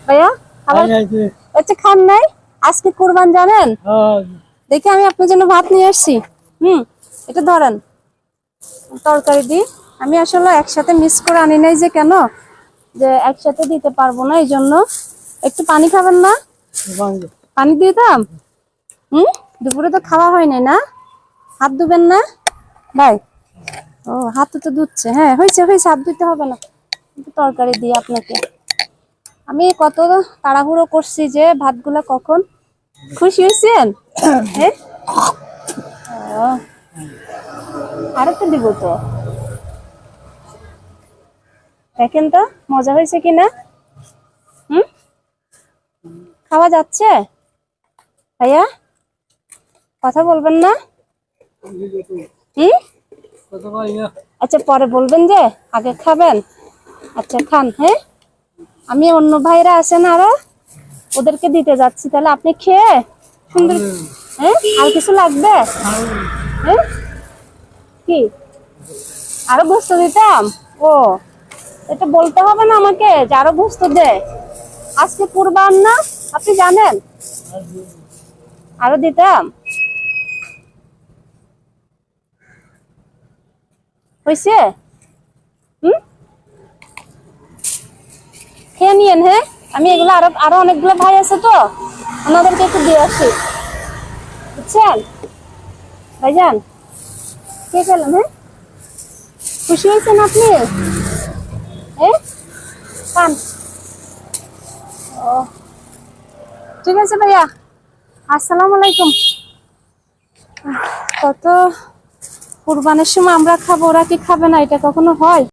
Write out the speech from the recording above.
ভাইয়া খাবার আচ্ছা খান নাই? আজকে কুরবান জানেন? দেখি আমি আপনার জন্য ভাত নিয়ে আসছি। এটা ধরেন, তরকারি দি। আমি আসলে একসাথে মিক্স করে আনি নাই, যে কেন যে একসাথে দিতে পারবো না, এই জন্য। একটু পানি খাবেন না? পানি দিয়ে দাম। দুপুরে তো খাওয়া হয় নাই না? হাত ধুবেন না ভাই? ও, হাত তো ধুচ্ছে। হ্যাঁ, হয়েছে হয়েছে, হাত ধুতে হবে না। তরকারি দিয়ে আপনাকে আমি কত তাড়াহুড়ো করছি যে ভাতগুলা কখন। খুশি হয়েছেন? হ্যাঁ, আরো তো দিব তো। দেখেন তো মজা হয়েছে কিনা। খাওয়া যাচ্ছে? ভাইয়া কথা বলবেন না? আচ্ছা পরে বলবেন, যে আগে খাবেন। আচ্ছা খান। হ্যাঁ, আমি অন্য ভাইরা আছেন আরো, ওদেরকে দিতে যাচ্ছি। তাহলে আপনি খেয়ে সুন্দর। হ্যাঁ, আর কিছু লাগবে? হ্যাঁ, কি আরো গোস্ত দিতাম? ও, এটা বলতে হবে না আমাকে যে আরো গোস্ত দে? আজকে কুরবান না, আপনি জানেন? আরো দিতাম। হয়েছে? খেয়ে নিয়েন। হ্যাঁ, আমি এগুলো আরো আরো অনেকগুলো ভাই আছে তো, ওনাদেরকে একটু দিয়ে আসি, বুঝছেন ভাইজান? কে গেলেন? হ্যাঁ, খুশি হয়েছেন আপনি? হ্যাঁ, খান। ও, ঠিক আছে ভাইয়া, আসসালামু আলাইকুম। কত কুরবানের সময় আমরা খাবো, ওরা কি খাবে না? এটা কখনো হয়?